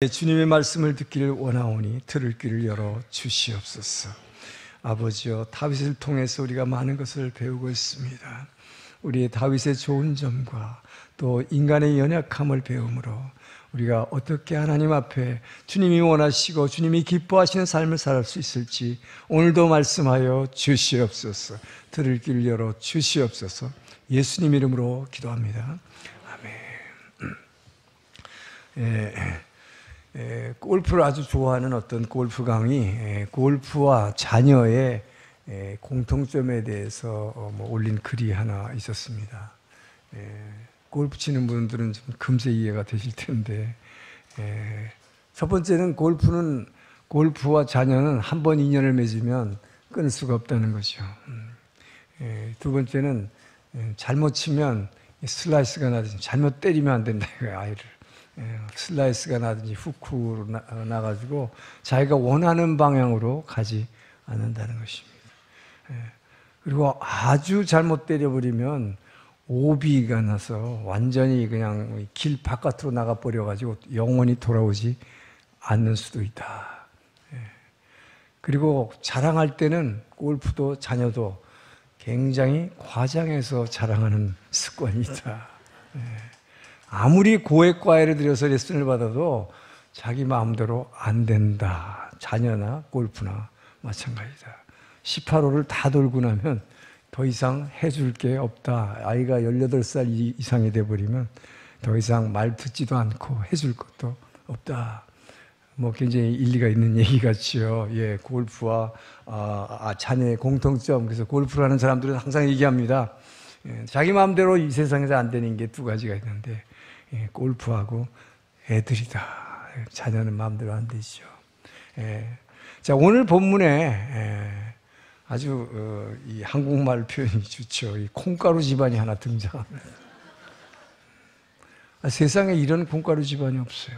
주님의 말씀을 듣기를 원하오니 들을 귀를 열어 주시옵소서. 아버지여, 다윗을 통해서 우리가 많은 것을 배우고 있습니다. 우리의 다윗의 좋은 점과 또 인간의 연약함을 배움으로 우리가 어떻게 하나님 앞에 주님이 원하시고 주님이 기뻐하시는 삶을 살 수 있을지 오늘도 말씀하여 주시옵소서. 들을 귀를 열어 주시옵소서. 예수님 이름으로 기도합니다. 아멘. 골프를 아주 좋아하는 어떤 골프 강이 골프와 자녀의 공통점에 대해서 올린 글이 하나 있었습니다. 골프 치는 분들은 좀 금세 이해가 되실 텐데, 첫 번째는 골프와 자녀는 한 번 인연을 맺으면 끊을 수가 없다는 거죠. 두 번째는 잘못 치면 슬라이스가 나든지 잘못 때리면 안 된다 이거예요, 아이를. 슬라이스가 나든지 후크로 나가지고 자기가 원하는 방향으로 가지 않는다는 것입니다. 그리고 아주 잘못 때려버리면 오비가 나서 완전히 그냥 길 바깥으로 나가버려가지고 영원히 돌아오지 않는 수도 있다. 그리고 자랑할 때는 골프도 자녀도 굉장히 과장해서 자랑하는 습관이 있다. 아무리 고액 과외를 들여서 레슨을 받아도 자기 마음대로 안 된다. 자녀나 골프나 마찬가지다. 18홀을 다 돌고 나면 더 이상 해줄 게 없다. 아이가 18살 이상이 돼버리면 더 이상 말 듣지도 않고 해줄 것도 없다. 굉장히 일리가 있는 얘기 같지요. 골프와 자녀의 공통점. 그래서 골프를 하는 사람들은 항상 얘기합니다. 자기 마음대로 이 세상에서 안 되는 게 두 가지가 있는데, 골프하고 애들이다. 자녀는 마음대로 안 되죠. 자, 오늘 본문에 아주 이 한국말 표현이 좋죠. 이 콩가루 집안이 하나 등장합니다. 세상에 이런 콩가루 집안이 없어요.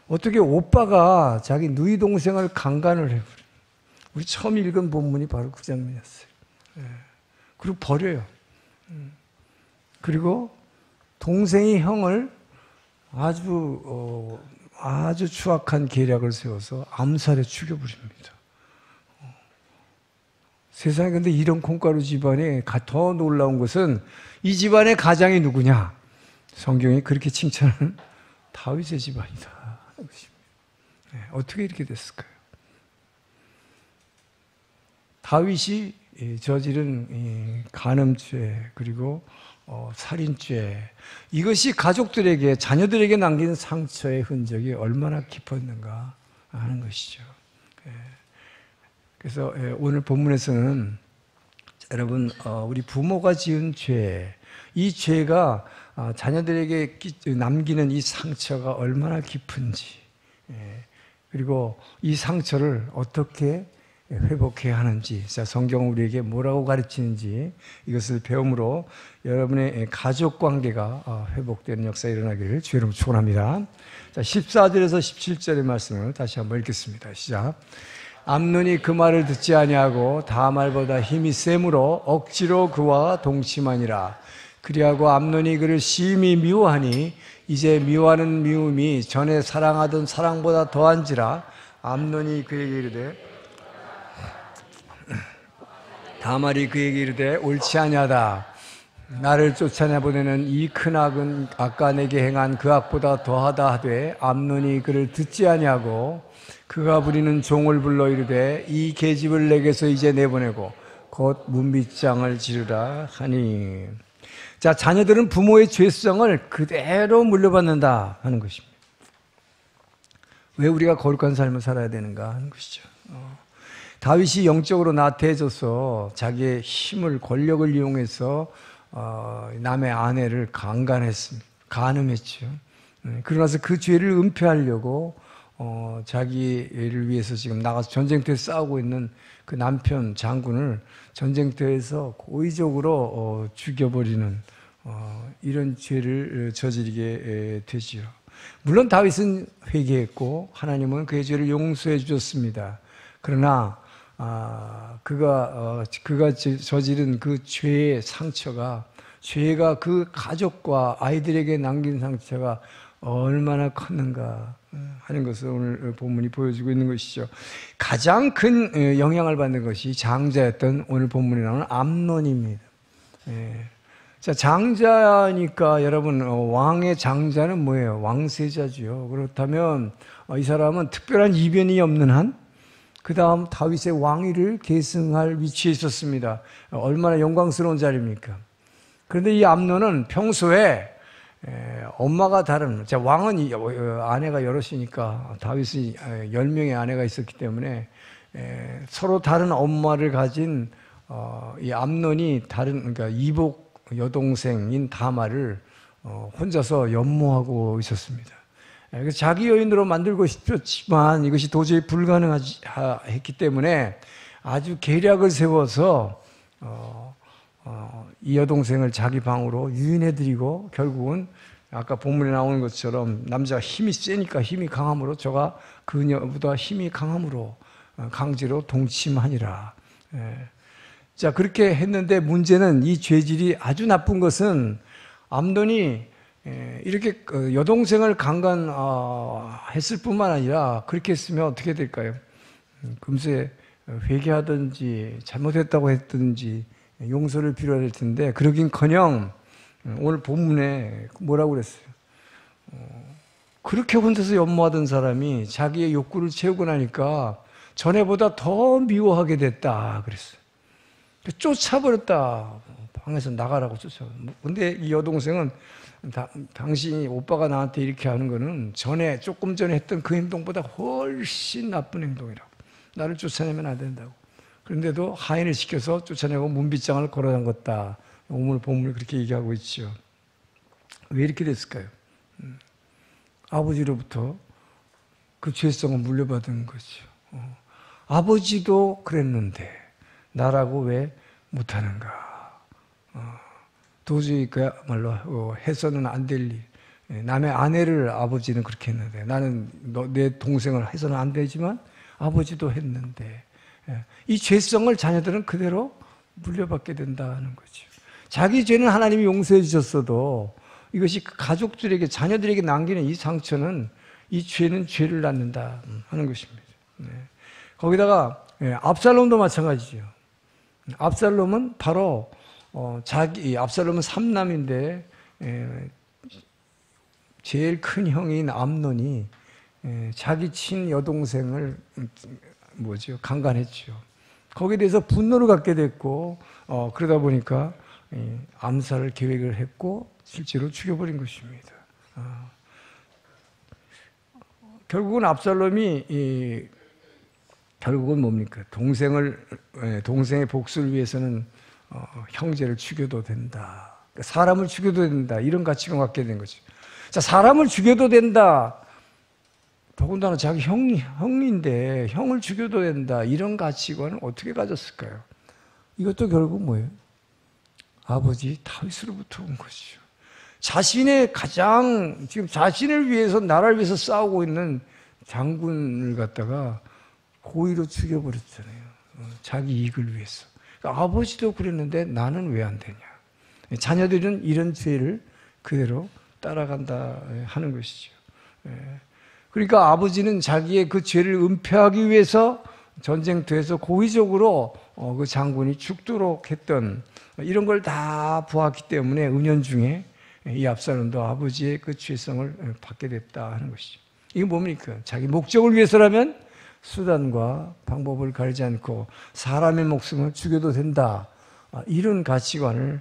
어떻게 오빠가 자기 누이 동생을 강간을 해버려요. 우리 처음 읽은 본문이 바로 그 장면이었어요. 그리고 버려요. 그리고 동생이 형을 아주 추악한 계략을 세워서 암살해 죽여버립니다. 세상에 근데 이런 콩가루 집안에 더 놀라운 것은 이 집안의 가장이 누구냐? 성경이 그렇게 칭찬하는 다윗의 집안이다. 어떻게 이렇게 됐을까요? 다윗이 저지른 간음죄 그리고 살인죄, 이것이 가족들에게, 자녀들에게 남긴 상처의 흔적이 얼마나 깊었는가 하는 것이죠. 그래서 오늘 본문에서는 여러분, 우리 부모가 지은 죄, 이 죄가 자녀들에게 남기는 이 상처가 얼마나 깊은지, 그리고 이 상처를 어떻게 회복해야 하는지, 성경은 우리에게 뭐라고 가르치는지 이것을 배움으로 여러분의 가족 관계가 회복되는 역사가 일어나기를 주의 이름으로 축원합니다. 14절에서 17절의 말씀을 다시 한번 읽겠습니다. 시작. 암논이 그 말을 듣지 아니하고 다말보다 힘이 셈으로 억지로 그와 동침하니라. 그리하고 암논이 그를 심히 미워하니 이제 미워하는 미움이 전에 사랑하던 사랑보다 더한지라. 암논이 그에게 이르되, 다말이 그에게 이르되 옳지 아니하다. 나를 쫓아내보내는 이 큰 악은 아까 내게 행한 그 악보다 더하다 하되, 암논이 그를 듣지 아니하고 그가 부리는 종을 불러 이르되 이 계집을 내게서 이제 내보내고 곧 문빗장을 지르라 하니. 자, 자녀들은 부모의 죄수장을 그대로 물려받는다 하는 것입니다. 왜 우리가 거룩한 삶을 살아야 되는가 하는 것이죠. 다윗이 영적으로 나태해져서 자기의 힘을, 권력을 이용해서 남의 아내를 간음했죠. 그러나서 그 죄를 은폐하려고 자기를 위해서 지금 나가서 전쟁터에 싸우고 있는 그 남편 장군을 전쟁터에서 고의적으로 죽여버리는 이런 죄를 저지르게 되지요. 물론 다윗은 회개했고 하나님은 그의 죄를 용서해 주셨습니다. 그러나 그가 저지른 그 죄의 상처가, 죄가 그 가족과 아이들에게 남긴 상처가 얼마나 컸는가 하는 것을 오늘 본문이 보여주고 있는 것이죠. 가장 큰 영향을 받는 것이 장자였던 오늘 본문에 나오는 암논입니다. 자, 장자니까 여러분, 왕의 장자는 뭐예요? 왕세자지요. 그렇다면 이 사람은 특별한 이변이 없는 한 그 다음 다윗의 왕위를 계승할 위치에 있었습니다. 얼마나 영광스러운 자리입니까? 그런데 이 암논은 평소에 엄마가 다른, 자, 왕은 아내가 여럿이니까 다윗이 10명의 아내가 있었기 때문에 서로 다른 엄마를 가진 이 암논이 그러니까 이복 여동생인 다말을 혼자서 연모하고 있었습니다. 그래서 자기 여인으로 만들고 싶었지만 이것이 도저히 불가능했기 때문에 아주 계략을 세워서 이 여동생을 자기 방으로 유인해드리고 결국은 아까 본문에 나오는 것처럼 남자가 힘이 세니까 힘이 강함으로 저가 그녀보다 힘이 강함으로 강제로 동침하니라. 자, 그렇게 했는데 문제는 이 죄질이 아주 나쁜 것은 암논이 이렇게 여동생을 강간했을 뿐만 아니라 그렇게 했으면 어떻게 될까요? 금세 회개하든지 잘못했다고 했든지 용서를 빌어야 될 텐데 그러긴커녕 오늘 본문에 뭐라고 그랬어요? 그렇게 혼자서 연모하던 사람이 자기의 욕구를 채우고 나니까 전에보다 더 미워하게 됐다 그랬어요. 쫓아버렸다. 방에서 나가라고 쫓아버렸다. 근데 이 여동생은 당신이 오빠가 나한테 이렇게 하는 거는 조금 전에 했던 그 행동보다 훨씬 나쁜 행동이라고. 나를 쫓아내면 안 된다고. 그런데도 하인을 시켜서 쫓아내고 문빗장을 걸어 잠갔다. 오늘 본문을 그렇게 얘기하고 있죠. 왜 이렇게 됐을까요? 아버지로부터 그 죄성을 물려받은 거죠. 아버지도 그랬는데 나라고 왜 못하는가? 도저히 그야말로 해서는 안 될 일. 남의 아내를 아버지는 그렇게 했는데 나는 내 동생을 해서는 안 되지만 아버지도 했는데 이 죄성을 자녀들은 그대로 물려받게 된다는 거죠. 자기 죄는 하나님이 용서해 주셨어도 이것이 가족들에게 자녀들에게 남기는 이 상처는 이 죄는 죄를 낳는다 하는 것입니다. 거기다가 압살롬도 마찬가지죠. 압살롬은 바로 압살롬은 3남인데 제일 큰 형인 암논이 자기 친 여동생을 강간했죠. 거기에 대해서 분노를 갖게 됐고 그러다 보니까 암살을 계획을 했고 실제로 죽여버린 것입니다. 결국은 압살롬이 결국은 뭡니까? 동생의 복수를 위해서는 형제를 죽여도 된다. 사람을 죽여도 된다. 이런 가치관 갖게 된 거죠. 자, 사람을 죽여도 된다. 더군다나 자기 형인데 형을 죽여도 된다. 이런 가치관을 어떻게 가졌을까요? 이것도 결국 뭐예요? 아버지 다윗으로부터 온 것이죠. 지금 자신을 위해서 나라를 위해서 싸우고 있는 장군을 갖다가 고의로 죽여버렸잖아요. 자기 이익을 위해서. 그러니까 아버지도 그랬는데 나는 왜 안 되냐. 자녀들은 이런 죄를 그대로 따라간다 하는 것이죠. 그러니까 아버지는 자기의 그 죄를 은폐하기 위해서 전쟁터에서 고의적으로 그 장군이 죽도록 했던 이런 걸 다 보았기 때문에 은연중에 이 압살롬도 아버지의 그 죄성을 받게 됐다 하는 것이죠. 이게 뭡니까? 자기 목적을 위해서라면 수단과 방법을 가리지 않고 사람의 목숨을 죽여도 된다. 이런 가치관을,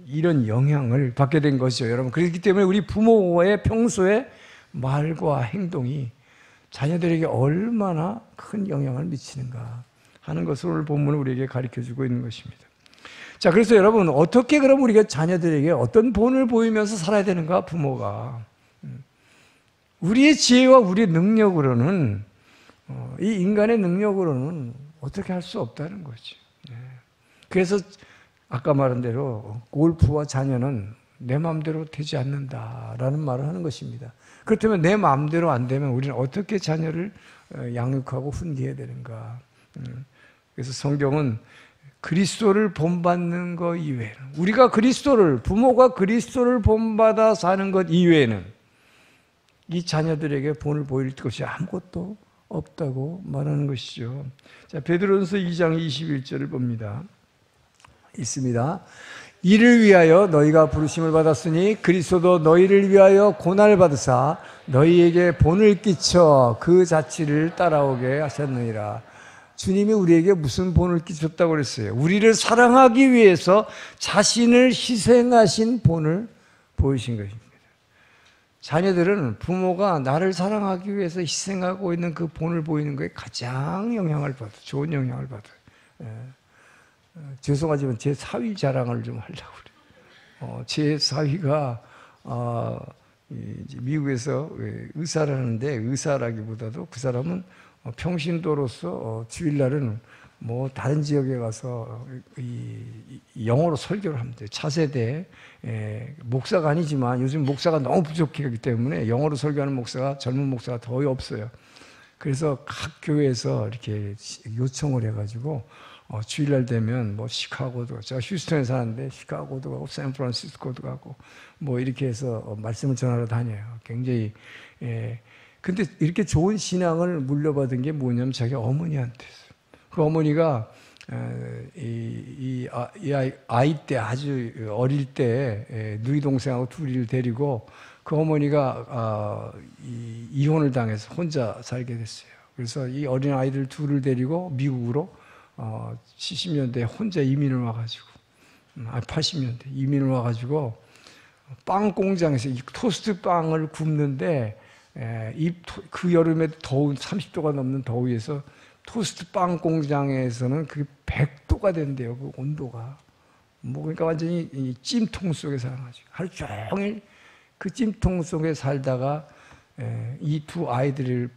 이런 영향을 받게 된 것이죠, 여러분. 그렇기 때문에 우리 부모의 평소에 말과 행동이 자녀들에게 얼마나 큰 영향을 미치는가 하는 것을 오늘 본문은 우리에게 가르쳐주고 있는 것입니다. 자, 그래서 여러분, 어떻게 그럼 우리가 자녀들에게 어떤 본을 보이면서 살아야 되는가, 부모가. 우리의 지혜와 우리의 능력으로는, 이 인간의 능력으로는 어떻게 할 수 없다는 거죠. 그래서 아까 말한 대로 골프와 자녀는 내 마음대로 되지 않는다라는 말을 하는 것입니다. 그렇다면 내 마음대로 안 되면 우리는 어떻게 자녀를 양육하고 훈계해야 되는가. 그래서 성경은 그리스도를 본받는 것 이외에는, 우리가 부모가 그리스도를 본받아 사는 것 이외에는 이 자녀들에게 본을 보일 것이 아무것도 없다고 말하는 것이죠. 자, 베드로전서 2장 21절을 봅니다. 있습니다. 이를 위하여 너희가 부르심을 받았으니 그리스도도 너희를 위하여 고난을 받으사 너희에게 본을 끼쳐 그 자취를 따라오게 하셨느니라. 주님이 우리에게 무슨 본을 끼쳤다고 그랬어요? 우리를 사랑하기 위해서 자신을 희생하신 본을 보이신 것입니다. 자녀들은 부모가 나를 사랑하기 위해서 희생하고 있는 그 본을 보이는 것에 가장 영향을 받아요. 좋은 영향을 받아요. 죄송하지만 제 사위 자랑을 좀 하려고 그래요. 제 사위가 미국에서 의사를 하는데, 의사라기보다도 그 사람은 평신도로서 주일날은 뭐 다른 지역에 가서 영어로 설교를 합니다. 차세대 목사가 아니지만 요즘 목사가 너무 부족하기 때문에 영어로 설교하는 목사가, 젊은 목사가 거의 없어요. 그래서 각 교회에서 이렇게 요청을 해가지고 주일날 되면 뭐 시카고도, 제가 휴스턴에 사는데 시카고도 가고 샌프란시스코도 가고 뭐 이렇게 해서 말씀을 전하러 다녀요. 굉장히 근데 이렇게 좋은 신앙을 물려받은 게 뭐냐면 자기 어머니한테서. 그 어머니가 이 아이 때, 아주 어릴 때 누이 동생하고 둘이를 데리고 그 어머니가 이혼을 당해서 혼자 살게 됐어요. 그래서 이 어린 아이들 둘을 데리고 미국으로 70년대에 혼자 이민을 와가지고, 80년대 이민을 와가지고 빵 공장에서 이 토스트 빵을 굽는데 그 여름에 더운 30도가 넘는 더위에서 토스트 빵 공장에서는 그게 100도가 된대요. 그 온도가. 뭐 그러니까 완전히 이 찜통 속에 살아가지고 하루 종일 그 찜통 속에 살다가 이 두 아이들을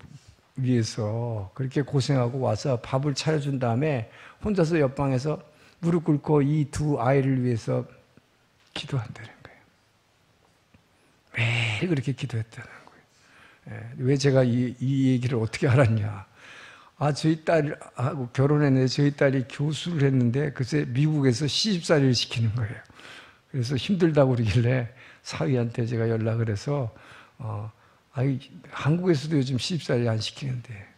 위해서 그렇게 고생하고 와서 밥을 차려준 다음에 혼자서 옆방에서 무릎 꿇고 이 두 아이를 위해서 기도한다는 거예요. 매일 그렇게 기도했다는 거예요. 왜 제가 이 얘기를 어떻게 알았냐? 저희 딸하고 결혼했는데 저희 딸이 교수를 했는데 글쎄 미국에서 시집살이를 시키는 거예요. 그래서 힘들다고 그러길래 사위한테 제가 연락을 해서 한국에서도 요즘 시집살이 안 시키는데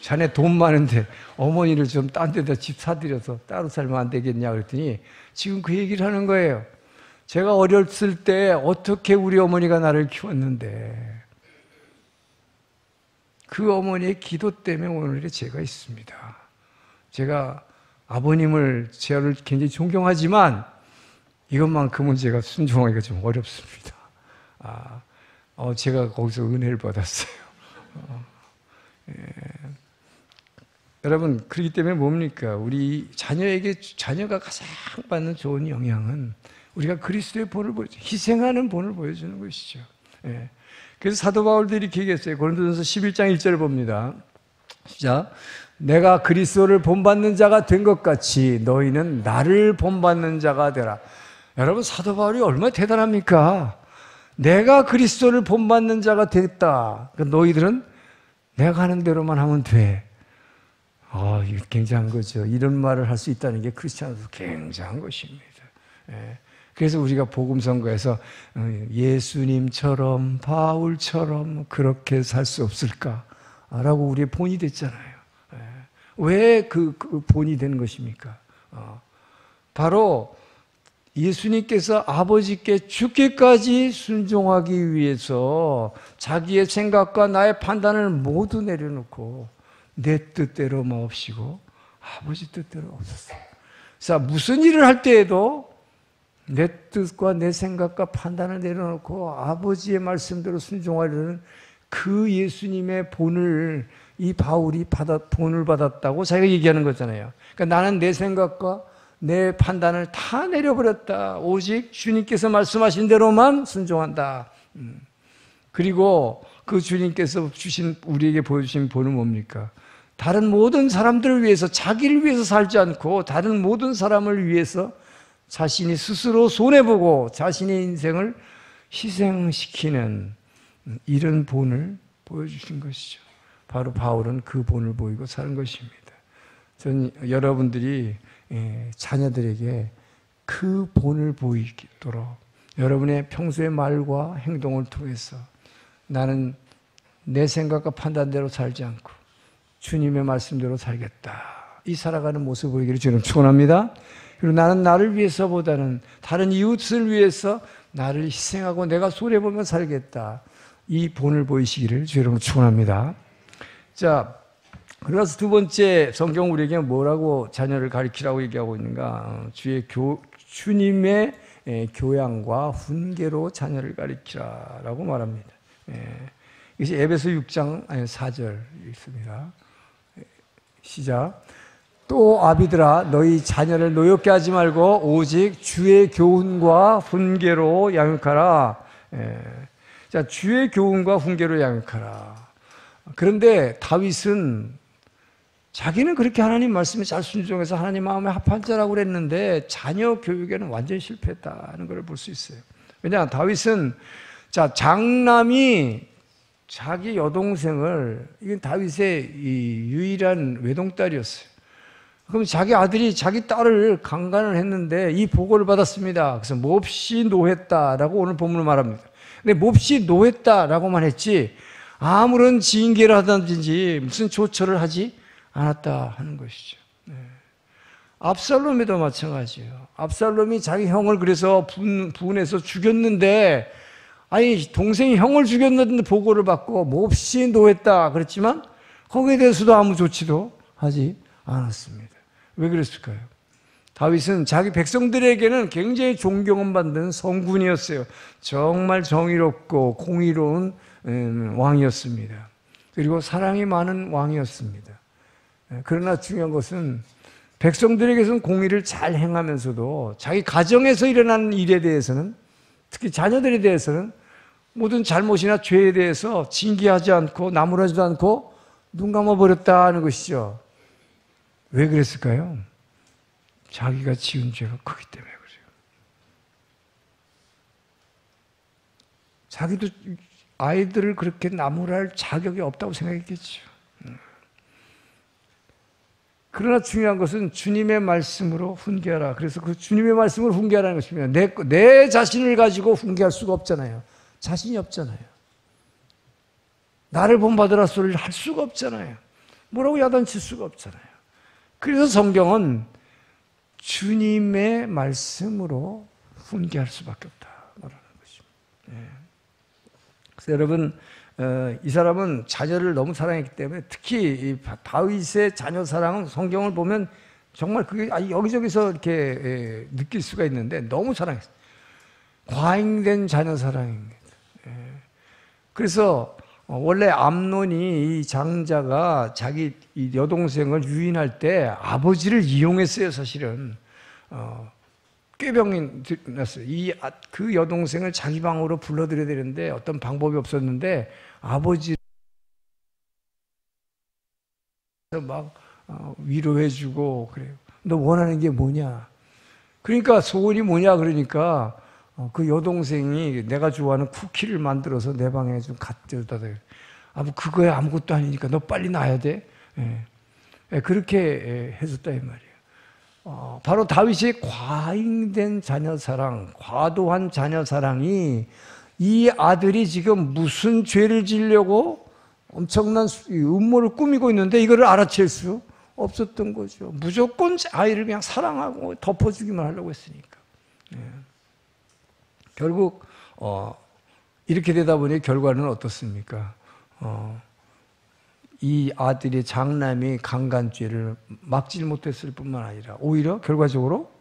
자네 돈 많은데 어머니를 좀 딴 데다 집 사들여서 따로 살면 안 되겠냐 그랬더니 지금 그 얘기를 하는 거예요. 제가 어렸을 때 어떻게 우리 어머니가 나를 키웠는데 그 어머니의 기도 때문에 오늘의 제가 있습니다. 제가 아버님을, 저를 굉장히 존경하지만 이것만큼은 제가 순종하기가 좀 어렵습니다. 제가 거기서 은혜를 받았어요. 여러분, 그렇기 때문에 뭡니까? 우리 자녀가 가장 받는 좋은 영향은 우리가 그리스도의 본을 희생하는 본을 보여주는 것이죠. 그래서 사도 바울도 이렇게 얘기했어요. 고린도전서 11장 1절을 봅니다. 시작. 내가 그리스도를 본받는 자가 된 것 같이 너희는 나를 본받는 자가 되라. 여러분, 사도 바울이 얼마나 대단합니까? 내가 그리스도를 본받는 자가 됐다. 그러니까 너희들은 내가 하는 대로만 하면 돼. 이거 굉장한 거죠. 이런 말을 할 수 있다는 게 크리스찬으로서 굉장한 것입니다. 그래서 우리가 복음선거에서 예수님처럼 바울처럼 그렇게 살 수 없을까라고 우리의 본이 됐잖아요. 왜 그 본이 된 것입니까? 바로 예수님께서 아버지께 죽기까지 순종하기 위해서 자기의 생각과 나의 판단을 모두 내려놓고 내 뜻대로 마옵시고 아버지 뜻대로 없었어요. 자, 무슨 일을 할 때에도 내 뜻과 내 생각과 판단을 내려놓고 아버지의 말씀대로 순종하려는 그 예수님의 본을 이 바울이 본을 받았다고 자기가 얘기하는 거잖아요. 그러니까 나는 내 생각과 내 판단을 다 내려버렸다. 오직 주님께서 말씀하신 대로만 순종한다. 그리고 그 주님께서 우리에게 보여주신 본은 뭡니까? 다른 모든 사람들을 위해서, 자기를 위해서 살지 않고 다른 모든 사람을 위해서 자신이 스스로 손해보고 자신의 인생을 희생시키는 이런 본을 보여주신 것이죠. 바로 바울은 그 본을 보이고 사는 것입니다. 전 여러분들이 자녀들에게 그 본을 보이도록 여러분의 평소의 말과 행동을 통해서 나는 내 생각과 판단대로 살지 않고 주님의 말씀대로 살겠다. 이 살아가는 모습 보이기를 주님 축원합니다. 그리고 나는 나를 위해서보다는 다른 이웃을 위해서 나를 희생하고 내가 손해보며 살겠다. 이 본을 보이시기를 주님 축원합니다. 자, 그래서 두 번째 성경 우리에게 뭐라고 자녀를 가르치라고 얘기하고 있는가? 주님의 교양과 훈계로 자녀를 가르치라라고 말합니다. 이것이 에베소 6장 4절 있습니다. 시작. 또 아비들아 너희 자녀를 노엽게 하지 말고 오직 주의 교훈과 훈계로 양육하라. 자, 주의 교훈과 훈계로 양육하라. 그런데 다윗은 자기는 그렇게 하나님 말씀에 잘 순종해서 하나님 마음에 합한 자라고 그랬는데 자녀 교육에는 완전히 실패했다는 걸 볼 수 있어요. 왜냐, 다윗은 장남이 자기 여동생을, 이건 다윗의 이 유일한 외동딸이었어요. 그럼 자기 아들이 자기 딸을 강간을 했는데 이 보고를 받았습니다. 그래서 몹시 노했다라고 오늘 본문을 말합니다. 근데 몹시 노했다라고만 했지 아무런 징계를 하든지 무슨 조처를 하지 않았다 하는 것이죠. 압살롬에도 마찬가지예요. 압살롬이 자기 형을 그래서 분해서 죽였는데, 아니 동생이 형을 죽였는데 보고를 받고 몹시 노했다 그랬지만 거기에 대해서도 아무 조치도 하지 않았습니다. 왜 그랬을까요? 다윗은 자기 백성들에게는 굉장히 존경받는 성군이었어요. 정말 정의롭고 공의로운 왕이었습니다. 그리고 사랑이 많은 왕이었습니다. 그러나 중요한 것은 백성들에게서는 공의를 잘 행하면서도 자기 가정에서 일어나는 일에 대해서는, 특히 자녀들에 대해서는 모든 잘못이나 죄에 대해서 징계하지 않고 나무라지도 않고 눈 감아버렸다는 것이죠. 왜 그랬을까요? 자기가 지은 죄가 크기 때문에 그래요. 자기도 아이들을 그렇게 나무랄 자격이 없다고 생각했겠죠. 그러나 중요한 것은 주님의 말씀으로 훈계하라. 그래서 그 주님의 말씀으로 훈계하라는 것입니다. 내 자신을 가지고 훈계할 수가 없잖아요. 자신이 없잖아요. 나를 본받으라 소리를 할 수가 없잖아요. 뭐라고 야단칠 수가 없잖아요. 그래서 성경은 주님의 말씀으로 훈계할 수밖에 없다 말하는 것입니다. 그래서 여러분, 이 사람은 자녀를 너무 사랑했기 때문에, 특히 이 다윗의 자녀 사랑은 성경을 보면 정말 그게 여기저기서 이렇게 느낄 수가 있는데 너무 사랑했어요. 과잉된 자녀 사랑입니다. 그래서 원래 암논이 이 장자가 자기 이 여동생을 유인할 때 아버지를 이용했어요. 사실은 꾀병이 났어요. 그 여동생을 자기 방으로 불러들여야 되는데 어떤 방법이 없었는데 아버지 막 위로해주고 그래요. 너 원하는 게 뭐냐? 그러니까 소원이 뭐냐? 그러니까 그 여동생이 내가 좋아하는 쿠키를 만들어서 내 방에 좀 갖다 대. 뭐 그거야 아무것도 아니니까 너 빨리 놔야 돼. 그렇게 해줬다 이 말이에요. 바로 다윗의 과잉된 자녀 사랑, 과도한 자녀 사랑이 이 아들이 지금 무슨 죄를 지으려고 엄청난 음모를 꾸미고 있는데 이거를 알아챌 수 없었던 거죠. 무조건 아이를 그냥 사랑하고 덮어주기만 하려고 했으니까. 결국 이렇게 되다 보니 결과는 어떻습니까? 이 아들의 장남이 강간죄를 막질 못했을 뿐만 아니라 오히려 결과적으로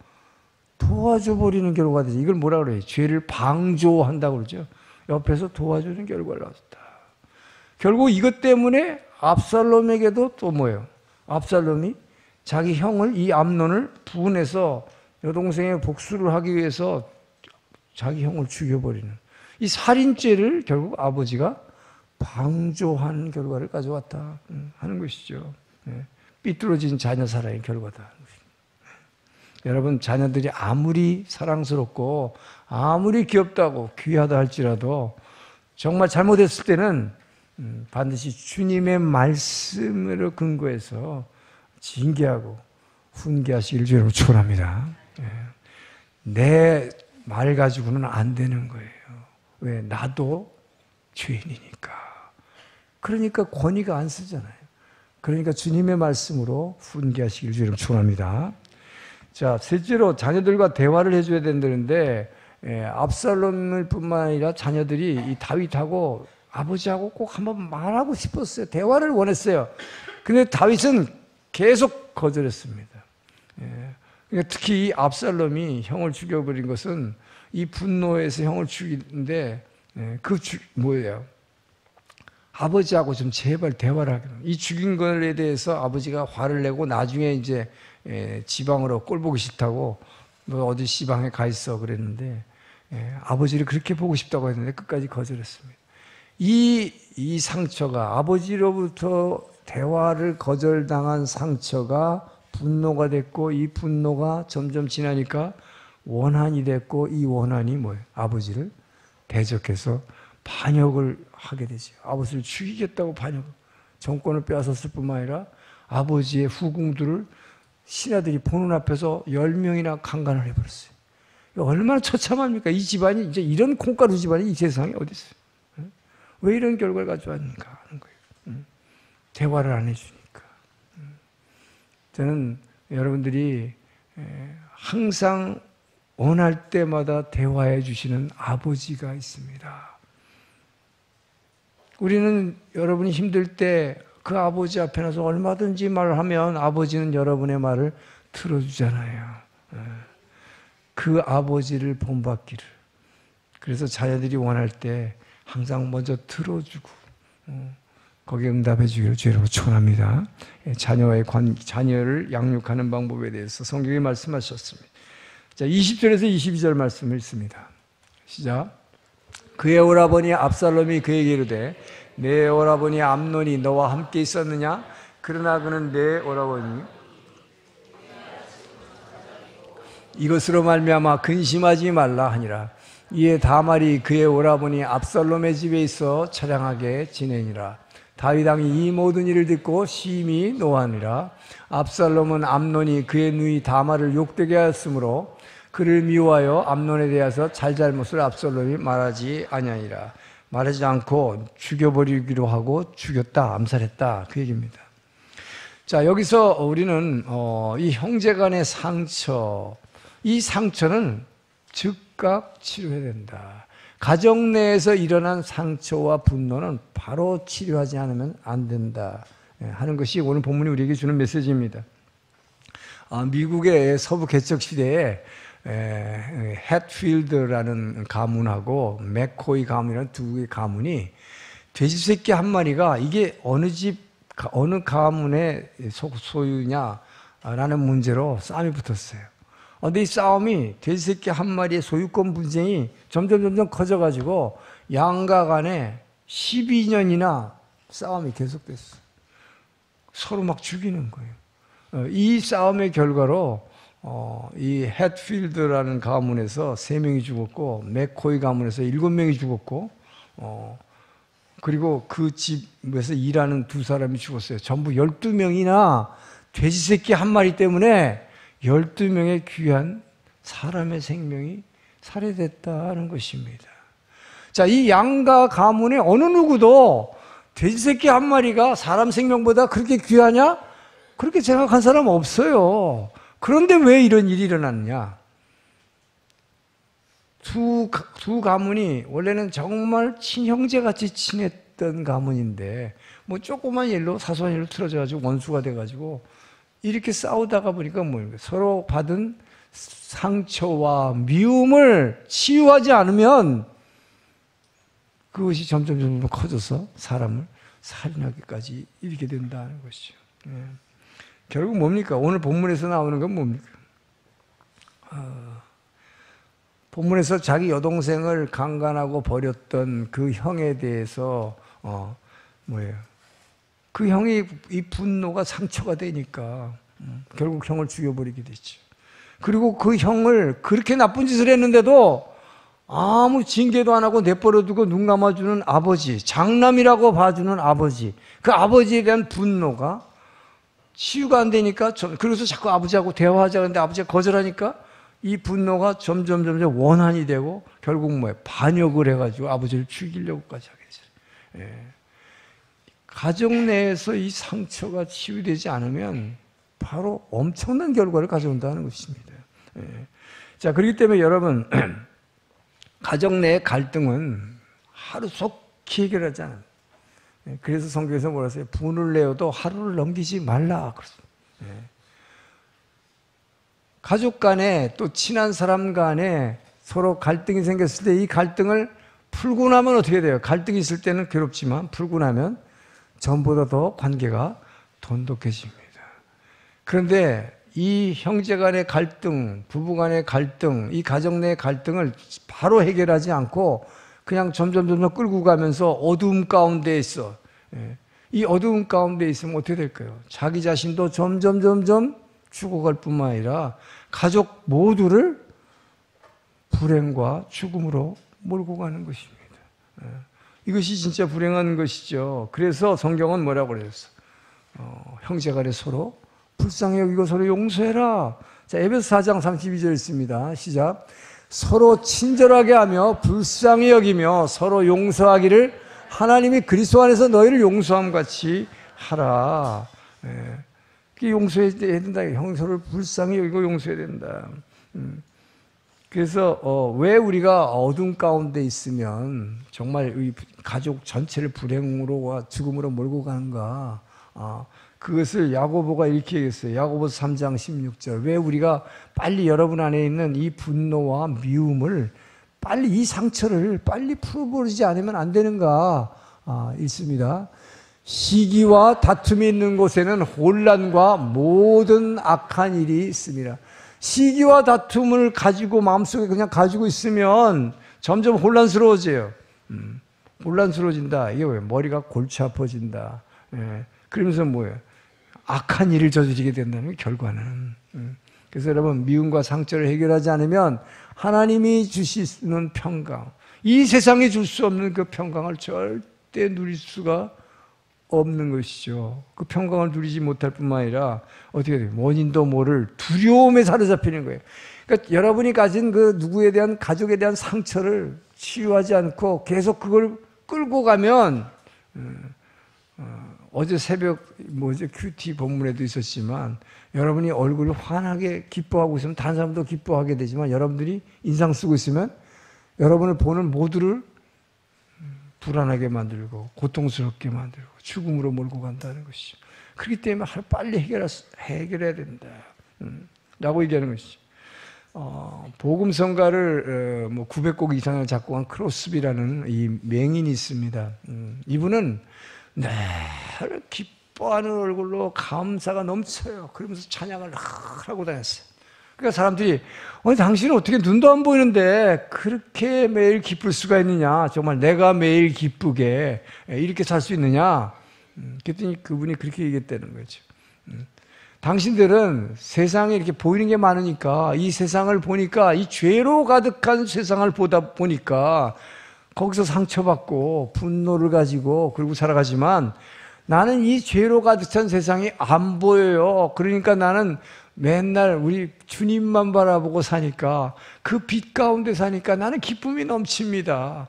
도와줘 버리는 결과가 되죠. 이걸 뭐라 그래요? 죄를 방조한다고 그러죠. 옆에서 도와주는 결과를 얻었다. 결국 이것 때문에 압살롬에게도 또 뭐예요? 압살롬이 자기 형을, 이 암논을 부인해서 여동생의 복수를 하기 위해서 자기 형을 죽여버리는 이 살인죄를 결국 아버지가 방조한 결과를 가져왔다 하는 것이죠. 삐뚤어진 자녀 사랑의 결과다. 여러분, 자녀들이 아무리 사랑스럽고 아무리 귀엽다고 귀하다 할지라도 정말 잘못했을 때는 반드시 주님의 말씀으로 근거해서 징계하고 훈계하시길 주로 축원합니다. 내 말 가지고는 안 되는 거예요. 왜? 나도 죄인이니까. 그러니까 권위가 안 쓰잖아요. 그러니까 주님의 말씀으로 훈계하시길 주님 축원합니다. 자, 셋째로 자녀들과 대화를 해줘야 된다는데 압살롬을 뿐만 아니라 자녀들이 이 다윗하고 아버지하고 꼭 한번 말하고 싶었어요. 대화를 원했어요. 근데 다윗은 계속 거절했습니다. 그러니까 특히 이 압살롬이 형을 죽여버린 것은 이 분노에서 형을 죽이는데 뭐예요? 아버지하고 좀 제발 대화를 하게. 이 죽인 것에 대해서 아버지가 화를 내고 나중에 이제 지방으로 꼴 보기 싫다고 너 어디 시방에 가 있어 그랬는데 아버지를 그렇게 보고 싶다고 했는데 끝까지 거절했습니다. 이 상처가 아버지로부터 대화를 거절당한 상처가 분노가 됐고 이 분노가 점점 지나니까 원한이 됐고 이 원한이 뭐예요? 아버지를 대적해서 반역을 하게 되죠. 아버지를 죽이겠다고 반역, 정권을 빼앗았을 뿐만 아니라 아버지의 후궁들을 신하들이 보는 앞에서 10명이나 강간을 해버렸어요. 얼마나 처참합니까? 이 집안이 이제 이런 콩가루 집안이 이 세상에 어디 있어요? 왜 이런 결과를 가져왔는가 하는 거예요. 대화를 안 해주니까. 저는 여러분들이 항상 원할 때마다 대화해 주시는 아버지가 있습니다. 우리는 여러분이 힘들 때 그 아버지 앞에 나서 얼마든지 말하면 아버지는 여러분의 말을 들어주잖아요. 그 아버지를 본받기를. 그래서 자녀들이 원할 때 항상 먼저 들어주고 거기에 응답해 주기를 주의로 축원합니다. 자녀를 양육하는 방법에 대해서 성경이 말씀하셨습니다. 자, 20절에서 22절 말씀을 읽습니다. 시작. 그의 오라버니 압살롬이 그에게 이르되 내 오라버니 암논이 너와 함께 있었느냐? 그러나 그는 내 오라버니 이것으로 말미암아 근심하지 말라 하니라. 이에 다말이 그의 오라버니 압살롬의 집에 있어 처량하게 지내니라. 다윗 왕이 이 모든 일을 듣고 심히 노하니라. 압살롬은 암논이 그의 누이 다말을 욕되게 하였으므로 그를 미워하여 암논에 대해서 잘잘못을 압살롬이 말하지 아니하니라. 말하지 않고 죽여버리기로 하고 죽였다, 암살했다 그 얘기입니다. 자, 여기서 우리는 이 형제간의 상처, 이 상처는 즉각 치료해야 된다. 가정 내에서 일어난 상처와 분노는 바로 치료하지 않으면 안 된다 하는 것이 오늘 본문이 우리에게 주는 메시지입니다. 미국의 서부 개척 시대에 햅필드라는 가문하고 맥코이 가문이라는 두 개의 가문이 돼지 새끼 한 마리가 이게 어느 가문의 소유냐라는 문제로 싸움이 붙었어요. 근데 이 싸움이 돼지 새끼 한 마리의 소유권 분쟁이 점점 커져가지고 양가 간에 12년이나 싸움이 계속됐어요. 서로 막 죽이는 거예요. 이 싸움의 결과로 이 햅필드라는 가문에서 3명이 죽었고 맥코이 가문에서 7명이 죽었고 그리고 그 집에서 일하는 2사람이 죽었어요. 전부 12명이나 돼지 새끼 한 마리 때문에 12명의 귀한 사람의 생명이 살해됐다는 것입니다. 자, 이 양가 가문의 어느 누구도 돼지 새끼 한 마리가 사람 생명보다 그렇게 귀하냐? 그렇게 생각한 사람 없어요. 그런데 왜 이런 일이 일어났냐? 두 가문이 원래는 정말 친형제같이 친했던 가문인데 뭐 조그만 일로 사소한 일로 틀어져가지고 원수가 돼가지고 이렇게 싸우다가 보니까 뭐예요? 서로 받은 상처와 미움을 치유하지 않으면 그것이 점점 커져서 사람을 살인하기까지 이르게 된다는 것이죠. 결국 뭡니까? 오늘 본문에서 나오는 건 뭡니까? 본문에서 자기 여동생을 강간하고 버렸던 그 형에 대해서 뭐예요? 그 형이 이 분노가 상처가 되니까 결국 형을 죽여버리게 됐죠. 그리고 그 형을 그렇게 나쁜 짓을 했는데도 아무 징계도 안 하고 내버려두고 눈 감아주는 아버지, 장남이라고 봐주는 아버지, 그 아버지에 대한 분노가 치유가 안 되니까 그래서 자꾸 아버지하고 대화하자는데 아버지가 거절하니까 이 분노가 점점 원한이 되고 결국 뭐예요? 반역을 해가지고 아버지를 죽이려고까지 하게 되죠. 가족 내에서 이 상처가 치유되지 않으면 바로 엄청난 결과를 가져온다는 것입니다. 자, 그렇기 때문에 여러분, 가정 내의 갈등은 하루속히 해결하지 않아요. 그래서 성경에서 뭐라 했어요? 분을 내어도 하루를 넘기지 말라. 가족 간에 또 친한 사람 간에 서로 갈등이 생겼을 때 이 갈등을 풀고 나면 어떻게 돼요? 갈등이 있을 때는 괴롭지만 풀고 나면 전보다 더 관계가 돈독해집니다. 그런데 이 형제 간의 갈등, 부부 간의 갈등, 이 가정 내 갈등을 바로 해결하지 않고 그냥 점점 끌고 가면서 어두움 가운데 있어. 이 어두움 가운데 있으면 어떻게 될까요? 자기 자신도 점점 죽어갈 뿐만 아니라 가족 모두를 불행과 죽음으로 몰고 가는 것입니다. 이것이 진짜 불행한 것이죠. 그래서 성경은 뭐라고 그랬어? 형제간에 서로 불쌍히 여기고 서로 용서해라. 자, 에베소 4장 32절 있습니다. 시작. 서로 친절하게 하며 불쌍히 여기며 서로 용서하기를 하나님이 그리스도 안에서 너희를 용서함 같이 하라. 용서해야 된다. 형서를 불쌍히 여기고 용서해야 된다. 그래서 왜 우리가 어둠 가운데 있으면 정말 이 가족 전체를 불행으로와 죽음으로 몰고 가는가? 그것을 야고보가 이렇게 얘기했어요. 야고보서 3장 16절. 왜 우리가 빨리 여러분 안에 있는 이 분노와 미움을 빨리 이 상처를 빨리 풀어버리지 않으면 안 되는가? 있습니다. 시기와 다툼이 있는 곳에는 혼란과 모든 악한 일이 있습니다. 시기와 다툼을 가지고 마음속에 그냥 가지고 있으면 점점 혼란스러워져요. 혼란스러워진다. 이게 왜? 머리가 골치 아파진다. 그러면서 뭐예요? 악한 일을 저지르게 된다는 결과는. 그래서 여러분, 미움과 상처를 해결하지 않으면 하나님이 주시는 평강, 이 세상에 줄 수 없는 그 평강을 절대 누릴 수가 없는 것이죠. 그 평강을 누리지 못할 뿐만 아니라 어떻게 돼요? 원인도 모를 두려움에 사로잡히는 거예요. 그러니까 여러분이 가진 그 누구에 대한 가족에 대한 상처를 치유하지 않고 계속 그걸 끌고 가면 어제 새벽 큐티 본문에도 있었지만 여러분이 얼굴을 환하게 기뻐하고 있으면 다른 사람도 기뻐하게 되지만 여러분들이 인상 쓰고 있으면 여러분을 보는 모두를 불안하게 만들고 고통스럽게 만들고 죽음으로 몰고 간다는 것이죠. 그렇기 때문에 빨리 해결해야 된다 라고 얘기하는 것이죠. 복음성가를 900곡 이상을 작곡한 크로스비라는 이 맹인이 있습니다. 이분은 늘 기뻐하는 얼굴로 감사가 넘쳐요. 그러면서 찬양을 하고 다녔어요. 그러니까 사람들이 당신은 어떻게 눈도 안 보이는데 그렇게 매일 기쁠 수가 있느냐? 정말 내가 매일 기쁘게 이렇게 살 수 있느냐? 그랬더니 그분이 그렇게 얘기했다는 거죠. 당신들은 세상에 이렇게 보이는 게 많으니까 이 세상을 보니까 이 죄로 가득한 세상을 보다 보니까 거기서 상처받고 분노를 가지고 그러고 살아가지만 나는 이 죄로 가득한 세상이 안 보여요. 그러니까 나는 맨날 우리 주님만 바라보고 사니까 그 빛 가운데 사니까 나는 기쁨이 넘칩니다.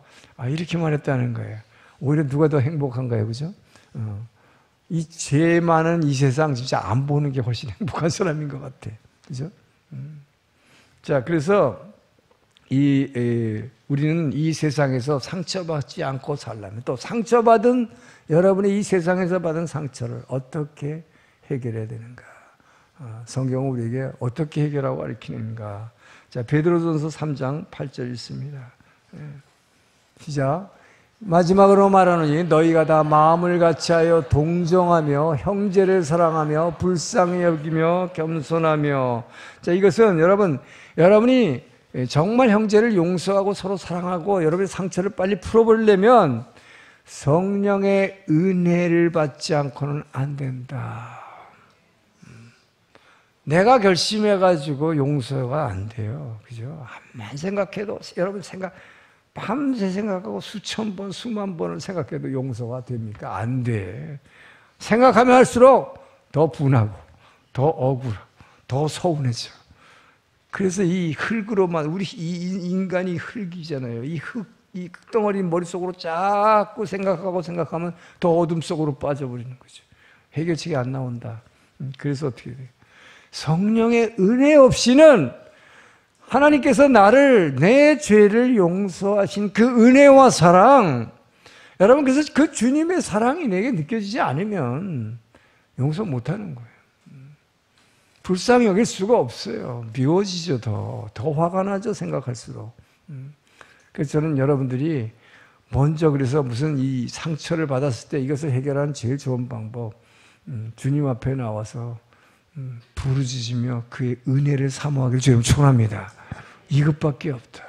이렇게 말했다는 거예요. 오히려 누가 더 행복한가요? 그죠? 이 죄 많은 이 세상 진짜 안 보는 게 훨씬 행복한 사람인 것 같아. 그죠? 자, 그래서 우리는 이 세상에서 상처받지 않고 살려면 또 상처받은 여러분이 이 세상에서 받은 상처를 어떻게 해결해야 되는가? 성경은 우리에게 어떻게 해결하고 가르치는가? 자, 베드로전서 3장 8절 있습니다. 시작. 마지막으로 말하노니 너희가 다 마음을 같이하여 동정하며 형제를 사랑하며 불쌍히 여기며 겸손하며. 자, 이것은 여러분이 정말 형제를 용서하고 서로 사랑하고 여러분의 상처를 빨리 풀어버리려면 성령의 은혜를 받지 않고는 안 된다. 내가 결심해가지고 용서가 안 돼요. 그죠? 암만 생각해도 여러분 밤새 생각하고 수천 번, 수만 번을 생각해도 용서가 됩니까? 안 돼. 생각하면 할수록 더 분하고, 더 억울하고, 더 서운해져. 그래서 이 흙으로만, 이 인간이 흙이잖아요. 이 흙 이 흙덩어리 머릿속으로 자꾸 생각하면 더 어둠 속으로 빠져버리는 거죠. 해결책이 안 나온다. 그래서 어떻게 돼요? 성령의 은혜 없이는 하나님께서 내 죄를 용서하신 그 은혜와 사랑, 여러분, 그래서 그 주님의 사랑이 내게 느껴지지 않으면 용서 못하는 거예요. 불쌍히 여길 수가 없어요. 미워지죠. 더 화가 나죠, 생각할수록. 그래서 저는 여러분들이 먼저 그래서 무슨 이 상처를 받았을 때 이것을 해결하는 제일 좋은 방법, 주님 앞에 나와서 부르짖으며 그의 은혜를 사모하기를 주님 축원합니다. 이것밖에 없다.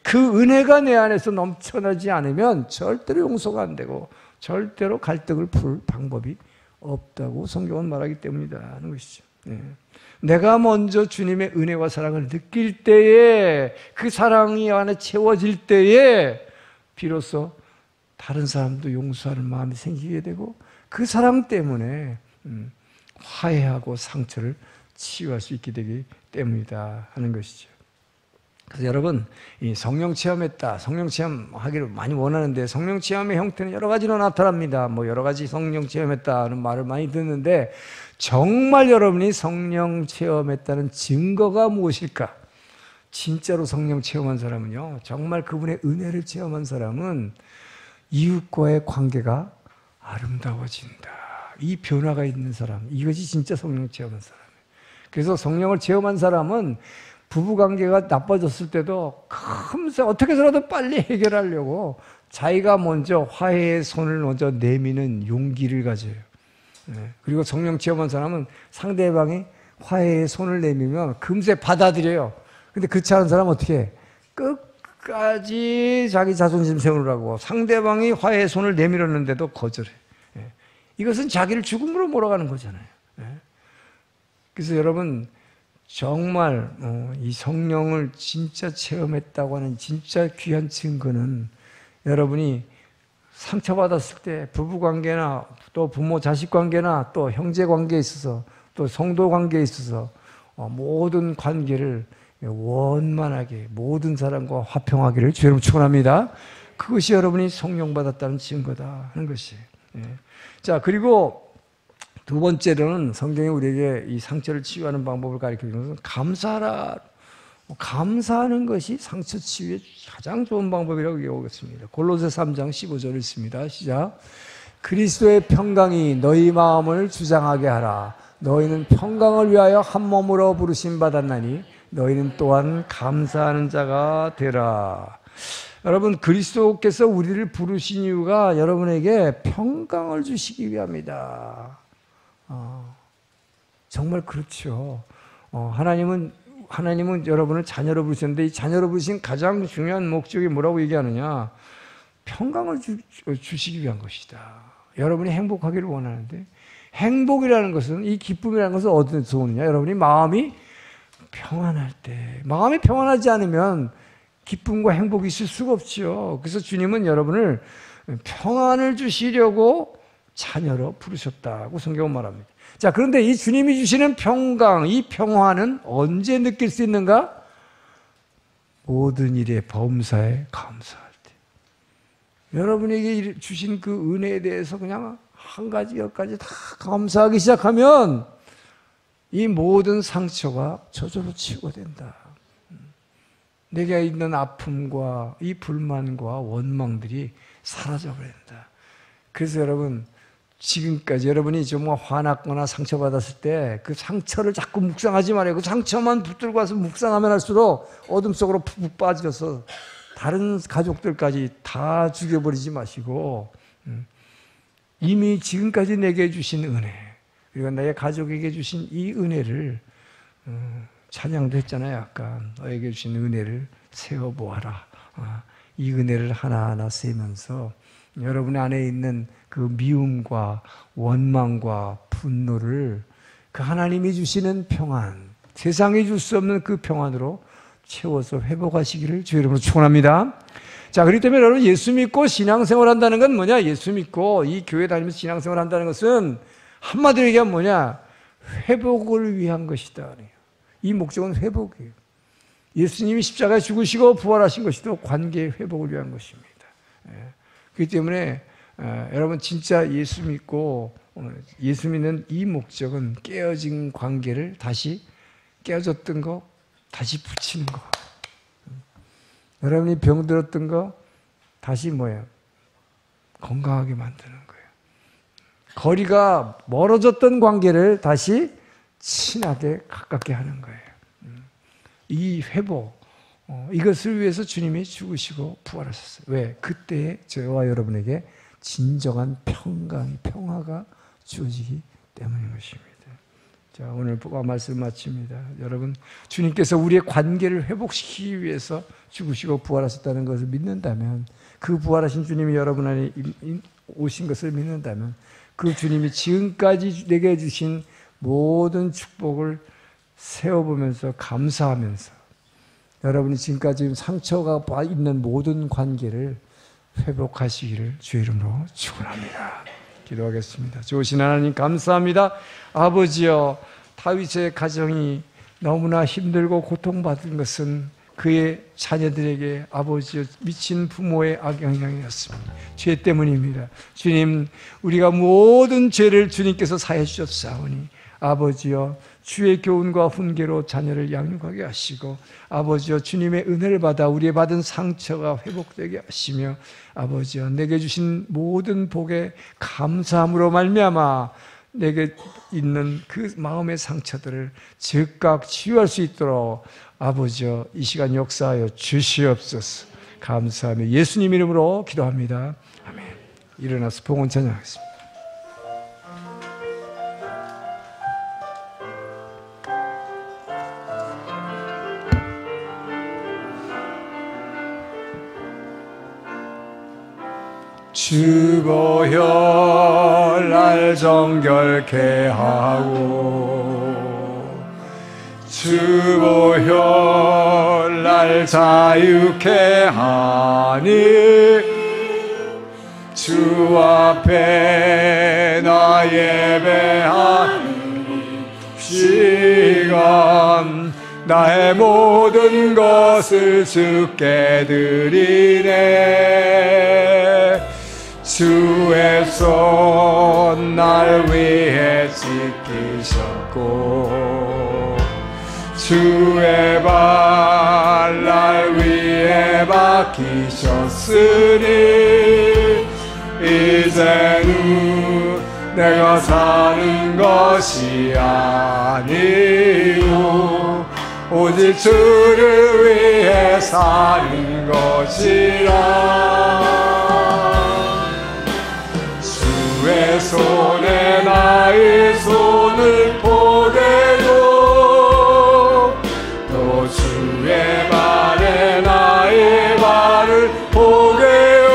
그 은혜가 내 안에서 넘쳐나지 않으면 절대로 용서가 안 되고 절대로 갈등을 풀 방법이 없다고 성경은 말하기 때문이다 하는 것이죠. 내가 먼저 주님의 은혜와 사랑을 느낄 때에, 그 사랑이 안에 채워질 때에 비로소 다른 사람도 용서하는 마음이 생기게 되고, 그 사랑 때문에 화해하고 상처를 치유할 수 있게 되기 때문이다 하는 것이죠. 그래서 여러분, 이 성령 체험했다, 성령 체험하기를 많이 원하는데, 성령 체험의 형태는 여러 가지로 나타납니다. 여러 가지 성령 체험했다는 말을 많이 듣는데, 정말 여러분이 성령 체험했다는 증거가 무엇일까? 진짜로 성령 체험한 사람은요, 정말 그분의 은혜를 체험한 사람은 이웃과의 관계가 아름다워진다. 이 변화가 있는 사람, 이것이 진짜 성령 체험한 사람이에요. 그래서 성령을 체험한 사람은 부부관계가 나빠졌을 때도 금세 어떻게 해서라도 빨리 해결하려고 자기가 먼저 화해의 손을 먼저 내미는 용기를 가져요. 그리고 성령 체험한 사람은 상대방이 화해의 손을 내밀면 금세 받아들여요. 근데 그렇지 않은 사람은 어떻게 해? 끝까지 자기 자존심 세우느라고 상대방이 화해의 손을 내밀었는데도 거절해. 이것은 자기를 죽음으로 몰아가는 거잖아요. 그래서 여러분, 정말 이 성령을 진짜 체험했다고 하는 진짜 귀한 증거는, 여러분이 상처받았을 때 부부관계나 또 부모 자식 관계나 또 형제 관계에 있어서 또 성도 관계에 있어서 모든 관계를 원만하게 모든 사람과 화평하기를 주의 이름으로 축원합니다. 그것이 여러분이 성령 받았다는 증거다 하는 것이에요. 자, 그리고 두 번째로는 성경이 우리에게 이 상처를 치유하는 방법을 가르쳐 주는 것은 감사하라. 감사하는 것이 상처 치유의 가장 좋은 방법이라고 얘기하겠습니다. 골로새 3장 15절을 읽습니다. 시작. 그리스도의 평강이 너희 마음을 주장하게 하라. 너희는 평강을 위하여 한 몸으로 부르심 받았나니 너희는 또한 감사하는 자가 되라. 여러분, 그리스도께서 우리를 부르신 이유가 여러분에게 평강을 주시기 위함이다. 정말 그렇죠. 하나님은 여러분을 자녀로 부르셨는데, 이 자녀로 부르신 가장 중요한 목적이 뭐라고 얘기하느냐? 평강을 주시기 위한 것이다. 여러분이 행복하기를 원하는데, 행복이라는 것은, 이 기쁨이라는 것은 어디서 오느냐? 여러분이 마음이 평안할 때, 마음이 평안하지 않으면 기쁨과 행복이 있을 수가 없죠. 그래서 주님은 여러분을 평안을 주시려고 자녀로 부르셨다고 성경은 말합니다. 자, 그런데 이 주님이 주시는 평강, 이 평화는 언제 느낄 수 있는가? 모든 일에 범사에 감사할 때. 여러분에게 주신 그 은혜에 대해서 그냥 한 가지, 몇 가지 다 감사하기 시작하면 이 모든 상처가 저절로 치유된다. 내게 있는 아픔과 이 불만과 원망들이 사라져버린다. 그래서 여러분, 지금까지 여러분이 좀 화났거나 상처받았을 때 그 상처를 자꾸 묵상하지 말아요. 그 상처만 붙들고 와서 묵상하면 할수록 어둠 속으로 푹 빠져서 다른 가족들까지 다 죽여버리지 마시고, 이미 지금까지 내게 주신 은혜, 그리고 내 가족에게 주신 이 은혜를, 찬양도 했잖아요. 아까 너에게 주신 은혜를 세어보아라. 이 은혜를 하나하나 세면서 여러분 안에 있는 그 미움과 원망과 분노를 그 하나님이 주시는 평안, 세상이 줄 수 없는 그 평안으로 채워서 회복하시기를 주의 이름으로 축원합니다. 자, 그렇기 때문에 여러분, 예수 믿고 신앙생활 한다는 건 뭐냐? 예수 믿고 이 교회 다니면서 신앙생활 한다는 것은 한마디로 얘기하면 뭐냐? 회복을 위한 것이다. 이 목적은 회복이에요. 예수님이 십자가에 죽으시고 부활하신 것이 또 관계 회복을 위한 것입니다. 그렇기 때문에 여러분 진짜 예수 믿고 예수 믿는 이 목적은 깨어진 관계를 다시 깨어졌던 거 다시 붙이는 거. 여러분이 병들었던 거 다시 뭐예요? 건강하게 만드는 거예요. 거리가 멀어졌던 관계를 다시 친하게 가깝게 하는 거예요. 이 회복, 이것을 위해서 주님이 죽으시고 부활하셨어요. 왜? 그때에 저와 여러분에게 진정한 평화가 주어지기 때문인 것입니다. 자, 오늘 말씀 마칩니다. 여러분, 주님께서 우리의 관계를 회복시키기 위해서 죽으시고 부활하셨다는 것을 믿는다면, 그 부활하신 주님이 여러분 안에 오신 것을 믿는다면, 그 주님이 지금까지 내게 주신 모든 축복을 세워보면서 감사하면서 여러분이 지금까지 상처가 있는 모든 관계를 회복하시기를 주의 이름으로 축원합니다. 기도하겠습니다. 좋으신 하나님 감사합니다. 아버지여, 다윗의 가정이 너무나 힘들고 고통받은 것은 그의 자녀들에게 아버지여 미친 부모의 악영향이었습니다. 죄 때문입니다. 주님, 우리가 모든 죄를 주님께서 사해 주셨사오니 아버지여, 주의 교훈과 훈계로 자녀를 양육하게 하시고 아버지여, 주님의 은혜를 받아 우리의 받은 상처가 회복되게 하시며 아버지여, 내게 주신 모든 복에 감사함으로 말미암아 내게 있는 그 마음의 상처들을 즉각 치유할 수 있도록 아버지여, 이 시간 역사하여 주시옵소서. 감사하며 예수님 이름으로 기도합니다. 아멘. 일어나서 봉헌 찬양하겠습니다. 주보혈 날 정결케 하고 주보혈 날 자유케 하니 주 앞에 나 예배하는 시간 나의 모든 것을 주께 드리네. 주의 손 날 위해 지키셨고 주의 발 날 위해 박히셨으니 이제는 내가 사는 것이 아니요 오직 주를 위해 사는 것이라. 주의 손에 나의 손을 포개고 또 주의 발에 나의 발을 포개요.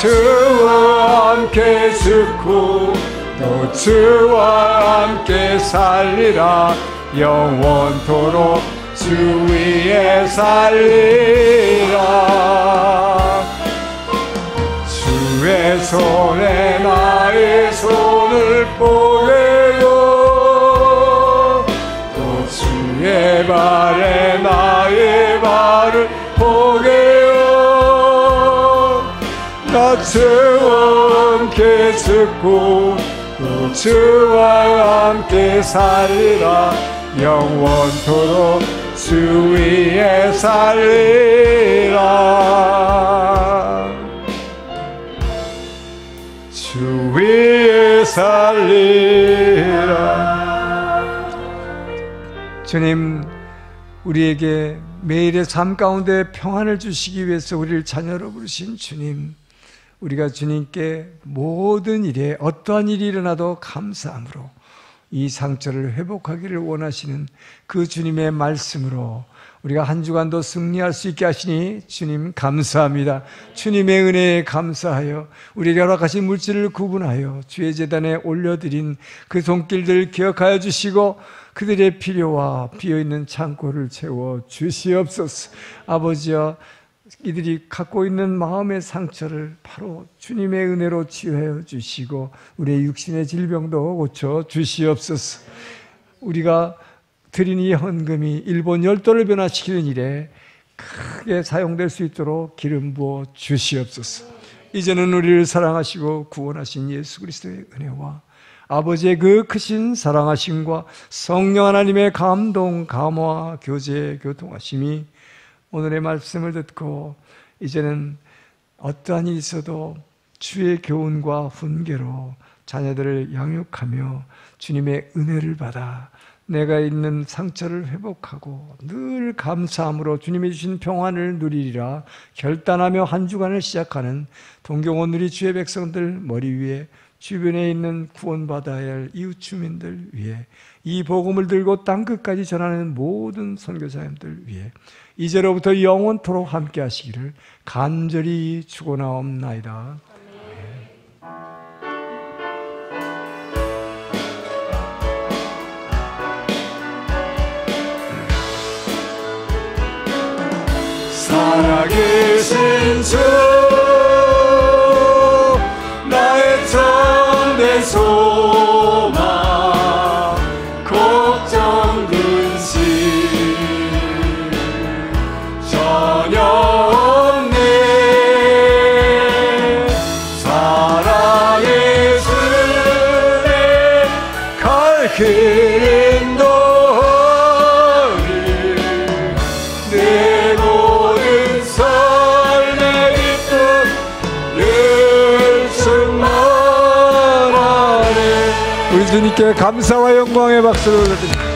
주와 함께 죽고 또 주와 함께 살리라. 영원토록 주 위에 살리라. 주의 손에 나의 손을 포개고 또 주의 발에 나의 발을 포개요. 나 주와 함께 죽고 또 주와 함께 살리라. 영원토록 주 위에 살리라. 주 위에 살리라. 주님, 우리에게 매일의 삶 가운데 평안을 주시기 위해서 우리를 자녀로 부르신 주님, 우리가 주님께 모든 일에 어떠한 일이 일어나도 감사함으로 이 상처를 회복하기를 원하시는 그 주님의 말씀으로 우리가 한 주간도 승리할 수 있게 하시니 주님 감사합니다. 주님의 은혜에 감사하여 우리에게 허락하신 물질을 구분하여 주의 제단에 올려드린 그 손길들을 기억하여 주시고 그들의 필요와 비어있는 창고를 채워 주시옵소서. 아버지여, 이들이 갖고 있는 마음의 상처를 바로 주님의 은혜로 치유하여 주시고 우리의 육신의 질병도 고쳐 주시옵소서. 우리가 드린 이 헌금이 일본 열도를 변화시키는 일에 크게 사용될 수 있도록 기름 부어 주시옵소서. 이제는 우리를 사랑하시고 구원하신 예수 그리스도의 은혜와 아버지의 그 크신 사랑하심과 성령 하나님의 감동, 감화, 교제, 교통하심이 오늘의 말씀을 듣고 이제는 어떠한 일이 있어도 주의 교훈과 훈계로 자녀들을 양육하며 주님의 은혜를 받아 내가 있는 상처를 회복하고 늘 감사함으로 주님이 주신 평안을 누리리라 결단하며 한 주간을 시작하는 동경원 우리 주의 백성들 머리 위에 주변에 있는 구원받아야 할 이웃 주민들 위해 이 복음을 들고 땅끝까지 전하는 모든 선교사님들 위해 이제로부터 영원토록 함께 하시기를 간절히 축원하옵나이다. 살아계신 주 나의 참된 소망 걱정 근심 전혀 없네 살아계시네 갈길 우리 주님께 감사와 영광의 박수를 드립니다.